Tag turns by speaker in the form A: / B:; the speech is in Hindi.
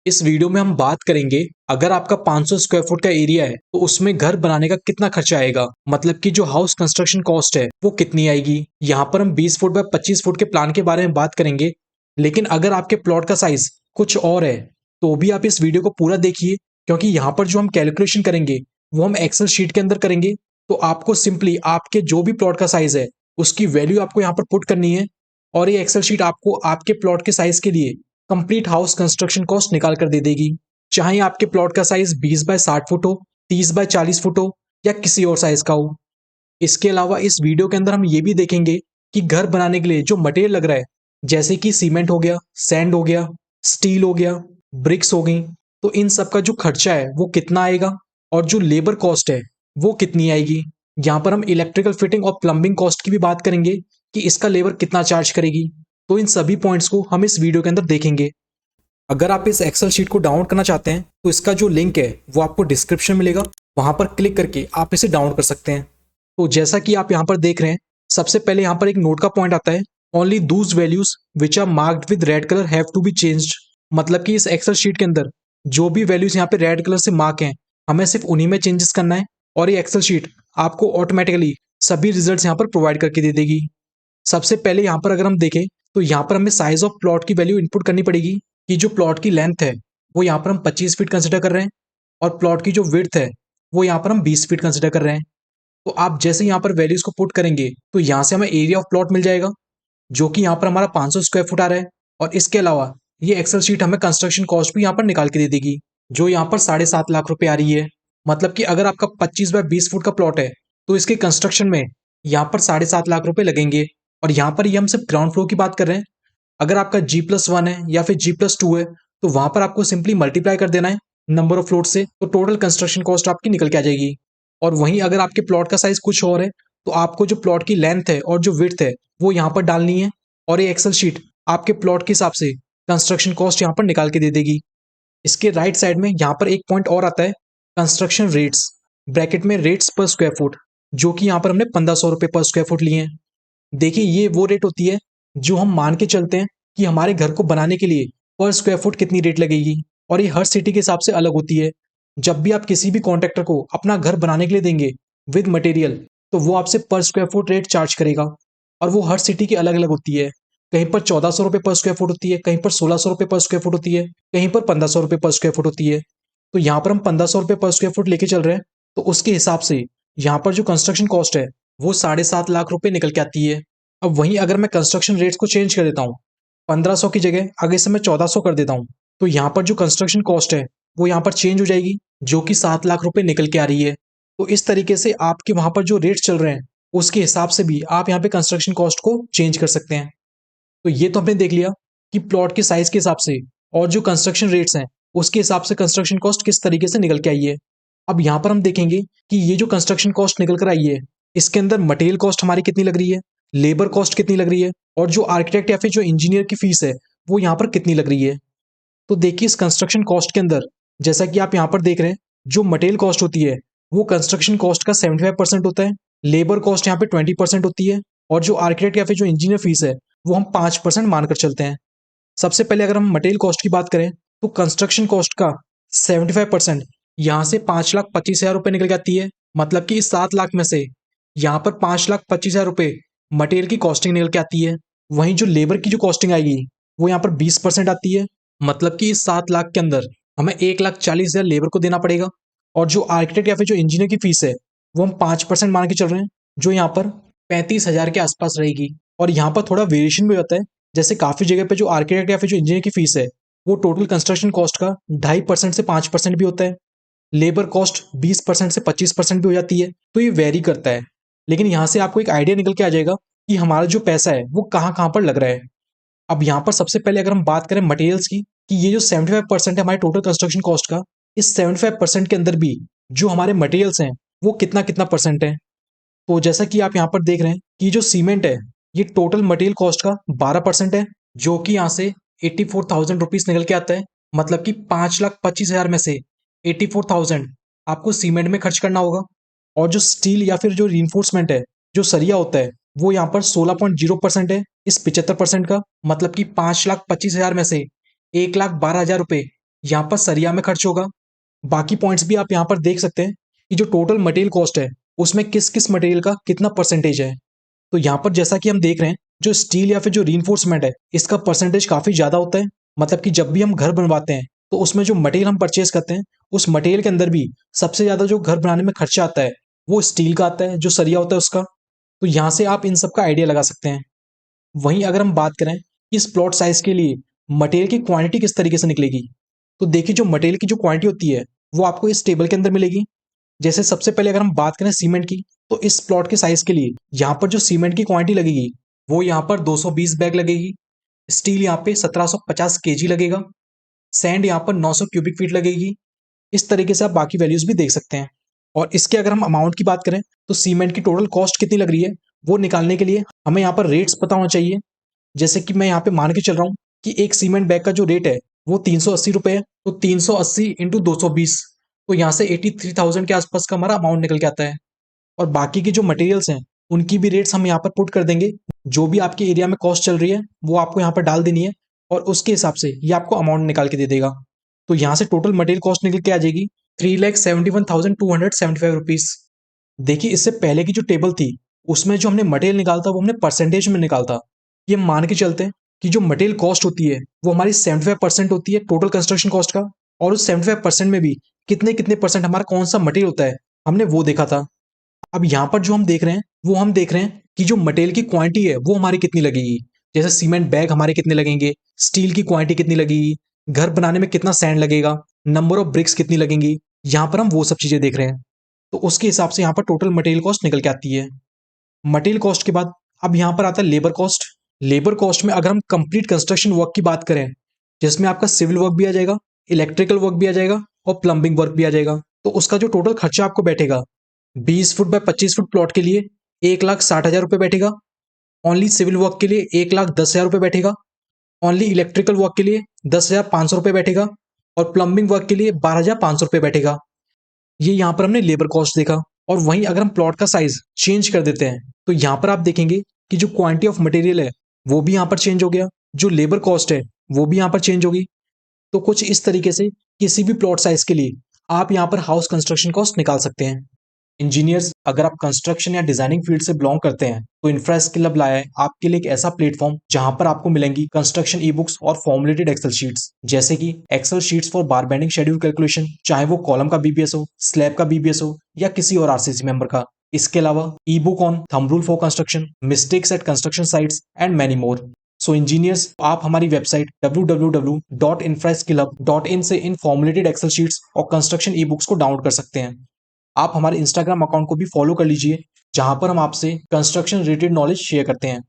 A: इस वीडियो में हम बात करेंगे, अगर आपका 500 स्क्वायर फुट का एरिया है तो उसमें घर बनाने का कितना खर्चा आएगा। मतलब कि जो हाउस कंस्ट्रक्शन कॉस्ट है वो कितनी आएगी। यहाँ पर हम 20 फुट बाय 25 फुट के प्लान के बारे में बात करेंगे। लेकिन अगर आपके प्लॉट का साइज कुछ और है तो भी आप इस वीडियो को पूरा देखिए, क्योंकि यहाँ पर जो हम कैलकुलेशन करेंगे वो हम एक्सेल शीट के अंदर करेंगे। तो आपको सिंपली आपके जो भी प्लॉट का साइज है उसकी वैल्यू आपको यहाँ पर पुट करनी है, और ये एक्सेल शीट आपको आपके प्लॉट के साइज के लिए कंप्लीट हाउस कंस्ट्रक्शन कॉस्ट निकाल कर दे देगी। चाहे आपके प्लॉट का साइज 20 बाय 60 फुट हो, 30 बाय 40 फुट हो, या किसी और साइज का हो। इसके अलावा इस वीडियो के अंदर हम ये भी देखेंगे कि घर बनाने के लिए जो मटेरियल लग रहा है, जैसे कि सीमेंट हो गया, सैंड हो गया, स्टील हो गया, ब्रिक्स हो गई, तो इन सब का जो खर्चा है वो कितना आएगा, और जो लेबर कॉस्ट है वो कितनी आएगी। यहाँ पर हम इलेक्ट्रिकल फिटिंग और प्लम्बिंग कॉस्ट की भी बात करेंगे कि इसका लेबर कितना चार्ज करेगी। तो इन सभी पॉइंट्स को हम इस वीडियो के अंदर देखेंगे। अगर आप इस एक्सेल शीट को डाउनलोड करना चाहते हैं तो इसका जो लिंक है वो आपको डिस्क्रिप्शन में मिलेगा, वहां पर क्लिक करके आप इसे डाउनलोड कर सकते हैं। तो जैसा कि आप यहाँ पर देख रहे हैं, सबसे पहले यहाँ पर एक नोट का पॉइंट आता है, only those values which are marked with red colour have to be changed. मतलब कि इस एक्सेल शीट के अंदर जो भी वैल्यूज यहाँ पे रेड कलर से मार्क हैं, हमें सिर्फ उन्हीं में चेंजेस करना है, और ये एक्सेल शीट आपको ऑटोमेटिकली सभी रिजल्ट यहाँ पर प्रोवाइड करके दे देगी। सबसे पहले यहाँ पर अगर हम देखें तो यहाँ पर हमें साइज ऑफ प्लॉट की वैल्यू इनपुट करनी पड़ेगी कि जो प्लॉट की लेंथ है वो यहाँ पर हम 25 फीट कंसिडर कर रहे हैं, और प्लॉट की जो विड्थ है वो यहाँ पर हम 20 फीट कंसिडर कर रहे हैं। तो आप जैसे यहाँ पर वैल्यूज को पुट करेंगे तो यहाँ से हमें एरिया ऑफ प्लॉट मिल जाएगा, जो कि यहाँ पर हमारा 500 स्क्वायर फुट आ रहा है। और इसके अलावा ये एक्सेल शीट हमें कंस्ट्रक्शन कॉस्ट भी यहाँ पर निकाल के दे देगी, जो यहाँ पर 7.5 लाख रुपए आ रही है। मतलब कि अगर आपका 25 बाय 20 फुट का प्लॉट है तो इसके कंस्ट्रक्शन में यहाँ पर 7.5 लाख रुपए लगेंगे। और यहाँ पर ये हम सिर्फ ग्राउंड फ्लोर की बात कर रहे हैं। अगर आपका G+1 है या फिर G+2 है तो वहां पर आपको सिंपली मल्टीप्लाई कर देना है नंबर ऑफ फ्लोर से, तो टोटल कंस्ट्रक्शन कॉस्ट आपकी निकल के आ जाएगी। और वहीं अगर आपके प्लॉट का साइज कुछ और है तो आपको जो प्लॉट की लेंथ है और जो विड्थ है वो यहाँ पर डालनी है, और ये एक्सेल शीट आपके प्लॉट के हिसाब से कंस्ट्रक्शन कॉस्ट यहाँ पर निकाल के दे देगी। इसके राइट साइड में यहाँ पर एक पॉइंट और आता है, कंस्ट्रक्शन रेट्स, ब्रैकेट में रेट्स पर स्क्वायर फुट, जो कि यहाँ पर हमने 1500 रुपये पर स्क्वायर फुट लिए हैं। देखिए ये वो रेट होती है जो हम मान के चलते हैं कि हमारे घर को बनाने के लिए पर स्क्वायर फुट कितनी रेट लगेगी, और ये हर सिटी के हिसाब से अलग होती है। जब भी आप किसी भी कॉन्ट्रैक्टर को अपना घर बनाने के लिए देंगे विद मटेरियल, तो वो आपसे पर स्क्वायर फुट रेट चार्ज करेगा, और वो हर सिटी की अलग अलग होती है। कहीं पर 1400 रुपये पर स्क्वायर फुट होती है, कहीं पर 1600 रुपये पर स्क्वायर फुट होती है, कहीं पर 1500 रुपये पर स्क्वायर फुट होती है। तो यहाँ पर हम 1500 रुपये पर स्क्वायर फुट लेके चल रहे हैं, तो उसके हिसाब से यहाँ पर जो कंस्ट्रक्शन कॉस्ट है वो 7.5 लाख रुपए निकल के आती है। अब वहीं अगर मैं कंस्ट्रक्शन रेट्स को चेंज कर देता हूँ, 1500 की जगह आगे से मैं 1400 कर देता हूँ, तो यहाँ पर जो कंस्ट्रक्शन कॉस्ट है वो यहाँ पर चेंज हो जाएगी, जो कि 7 लाख रुपए निकल के आ रही है। तो इस तरीके से आपके वहां पर जो रेट्स चल रहे हैं उसके हिसाब से भी आप यहाँ पे कंस्ट्रक्शन कॉस्ट को चेंज कर सकते हैं। तो ये तो हमने देख लिया कि प्लॉट के साइज के हिसाब से और जो कंस्ट्रक्शन रेट्स हैं उसके हिसाब से कंस्ट्रक्शन कॉस्ट किस तरीके से निकल के आई है। अब यहाँ पर हम देखेंगे कि ये जो कंस्ट्रक्शन कॉस्ट निकल कर आई है, इसके अंदर मटेरियल कॉस्ट हमारी कितनी लग रही है, लेबर कॉस्ट कितनी लग रही है, और जो आर्किटेक्ट या फिर जो इंजीनियर की फीस है वो यहाँ पर कितनी लग रही है। तो देखिए इस कंस्ट्रक्शन कॉस्ट के अंदर, जैसा कि आप यहाँ पर देख रहे हैं, जो मटेरियल कॉस्ट होती है वो कंस्ट्रक्शन कॉस्ट का 75% होता है, लेबर कॉस्ट यहाँ पे 20% होती है, और जो आर्किटेक्ट या फिर जो इंजीनियर फीस है वो हम 5% मानकर चलते हैं। सबसे पहले अगर हम मटेरियल कॉस्ट की बात करें तो कंस्ट्रक्शन कॉस्ट का 75% यहाँ से 5,25,000 रुपये निकल जाती है। मतलब कि इस 7 लाख में से यहाँ पर 5,25,000 रुपये मटेरियल की कॉस्टिंग निकल के आती है। वहीं जो लेबर की जो कॉस्टिंग आएगी वो यहाँ पर 20% आती है। मतलब कि इस 7 लाख के अंदर हमें 1,40,000 लेबर को देना पड़ेगा, और जो आर्किटेक्ट या फिर जो इंजीनियर की फीस है वो हम 5% मान के चल रहे हैं, जो यहाँ पर 35,000 के आसपास रहेगी। और यहाँ पर थोड़ा वेरिएशन भी होता है, जैसे काफी जगह पे जो आर्किटेक्ट या फिर जो इंजीनियर की फीस है वो टोटल कंस्ट्रक्शन कॉस्ट का 2.5% से 5% भी होता है। लेबर कॉस्ट 20% से 25% भी हो जाती है। तो ये वेरी करता है, लेकिन यहाँ से आपको एक आइडिया निकल के आ जाएगा कि हमारा जो पैसा है वो कहाँ कहाँ पर लग रहा है। अब यहाँ पर सबसे पहले अगर हम बात करें मटेरियल्स की, कि ये जो 75% है हमारे टोटल कंस्ट्रक्शन कॉस्ट का, इस 75% के अंदर भी जो हमारे मटेरियल्स हैं वो कितना कितना परसेंट है। तो जैसा कि आप यहाँ पर देख रहे हैं कि जो सीमेंट है ये टोटल मटेरियल कॉस्ट का 12% है, जो कि यहाँ से 84,000 रुपीज निकल के आता है। मतलब कि 5,25,000 में से 84,000 आपको सीमेंट में खर्च करना होगा। और जो स्टील या फिर जो रीइंफोर्समेंट है, जो सरिया होता है, वो यहाँ पर 16.0% है इस 75% का। मतलब कि 5,25,000 में से 1,12,000 रुपये यहाँ पर सरिया में खर्च होगा। बाकी पॉइंट्स भी आप यहाँ पर देख सकते हैं कि जो टोटल मटेरियल कॉस्ट है उसमें किस किस मटेरियल का कितना परसेंटेज है। तो यहाँ पर जैसा कि हम देख रहे हैं, जो स्टील या फिर जो रीइंफोर्समेंट है इसका परसेंटेज काफी ज्यादा होता है। मतलब कि जब भी हम घर बनवाते हैं तो उसमें जो मटेरियल हम परचेज करते हैं उस मटेरियल के अंदर भी सबसे ज्यादा जो घर बनाने में खर्चा आता है वो स्टील का आता है, जो सरिया होता है उसका। तो यहाँ से आप इन सब का आइडिया लगा सकते हैं। वहीं अगर हम बात करें कि इस प्लॉट साइज के लिए मटेरियल की क्वांटिटी किस तरीके से निकलेगी, तो देखिए जो मटेरियल की जो क्वांटिटी होती है वो आपको इस टेबल के अंदर मिलेगी। जैसे सबसे पहले अगर हम बात करें सीमेंट की, तो इस प्लॉट के साइज के लिए यहाँ पर जो सीमेंट की क्वांटिटी लगेगी वो यहाँ पर 220 बैग लगेगी। स्टील यहाँ पे 1750 केजी लगेगा। सैंड यहाँ पर 900 क्यूबिक फीट लगेगी। इस तरीके से आप बाकी वैल्यूज भी देख सकते हैं। और इसके अगर हम अमाउंट की बात करें तो सीमेंट की टोटल कॉस्ट कितनी लग रही है वो निकालने के लिए हमें यहाँ पर रेट्स पता होना चाहिए। जैसे कि मैं यहाँ पे मान के चल रहा हूँ कि एक सीमेंट बैग का जो रेट है वो 380 रुपये है। तो 380 इंटू 220, तो यहाँ से 83,000 के आसपास का हमारा अमाउंट निकल के आता है। और बाकी की जो मटेरियल्स हैं उनकी भी रेट्स हम यहाँ पर पुट कर देंगे। जो भी आपके एरिया में कॉस्ट चल रही है वो आपको यहाँ पर डाल देनी है और उसके हिसाब से ये आपको अमाउंट निकाल के दे देगा। तो यहाँ से टोटल मटेरियल कॉस्ट निकल के आ जाएगी 3,71,275 रुपीज। देखिए इससे पहले की जो टेबल थी उसमें जो हमने मटेरियल निकालता वो हमने परसेंटेज में निकालता। ये मान के चलते हैं कि जो मटेरियल कॉस्ट होती है वो हमारी 75% होती है टोटल कंस्ट्रक्शन कॉस्ट का। और उस 75% में भी कितने कितने परसेंट हमारा कौन सा मटेरियल होता है हमने वो देखा था। अब यहाँ पर जो हम देख रहे हैं वो हम देख रहे हैं कि जो मटेरियल की क्वांटिटी है वो हमारी कितनी लगेगी। जैसे सीमेंट बैग हमारे कितने लगेंगे, स्टील की क्वांटिटी कितनी लगेगी, घर बनाने में कितना सैंड लगेगा, नंबर ऑफ ब्रिक्स कितनी लगेंगी, यहाँ पर हम वो सब चीजें देख रहे हैं। तो उसके हिसाब से यहाँ पर टोटल मटेरियल कॉस्ट निकल के आती है। मटेरियल कॉस्ट के बाद अब यहाँ पर आता है लेबर कॉस्ट। लेबर कॉस्ट में अगर हम कंप्लीट कंस्ट्रक्शन वर्क की बात करें जिसमें आपका सिविल वर्क भी आ जाएगा, इलेक्ट्रिकल वर्क भी आ जाएगा और प्लम्बिंग वर्क भी आ जाएगा, तो उसका जो टोटल खर्चा आपको बैठेगा 20 फुट बाय 25 फुट प्लॉट के लिए 1,60,000 रुपये बैठेगा। ओनली सिविल वर्क के लिए 1,10,000 रुपये बैठेगा। ओनली इलेक्ट्रिकल वर्क के लिए 10,500 रुपये बैठेगा। और प्लम्बिंग वर्क के लिए 12,500 रुपये बैठेगा। ये यहाँ पर हमने लेबर कॉस्ट देखा। और वहीं अगर हम प्लॉट का साइज चेंज कर देते हैं तो यहाँ पर आप देखेंगे कि जो क्वांटिटी ऑफ मटेरियल है वो भी यहाँ पर चेंज हो गया, जो लेबर कॉस्ट है वो भी यहाँ पर चेंज होगी। तो कुछ इस तरीके से किसी भी प्लॉट साइज के लिए आप यहाँ पर हाउस कंस्ट्रक्शन कॉस्ट निकाल सकते हैं। इंजीनियर्स, अगर आप कंस्ट्रक्शन या डिजाइनिंग फील्ड से बिलोंग करते हैं तो इंफ्रा स्किल अब लाया है आपके लिए एक ऐसा प्लेटफॉर्म जहां पर आपको मिलेंगी कंस्ट्रक्शन ई बुक्स और फॉर्मुलेटेड एक्सेल शीट्स, जैसे कि Excel sheets for bar bending schedule calculation, चाहे वो कॉलम का बीबीएस हो, स्लैब का बीबीएस हो या किसी और आरसीसी मेंबर का। इसके अलावा e book on thumb rule for construction, mistakes at construction sites and many more. So engineers, आप हमारी वेबसाइट www.infraskillup.in से इन फॉर्मुलेटेड एक्सेल शीट्स और कंस्ट्रक्शन ई बुक्स को डाउनलोड कर सकते हैं। आप हमारे इंस्टाग्राम अकाउंट को भी फॉलो कर लीजिए जहां पर हम आपसे कंस्ट्रक्शन रिलेटेड नॉलेज शेयर करते हैं।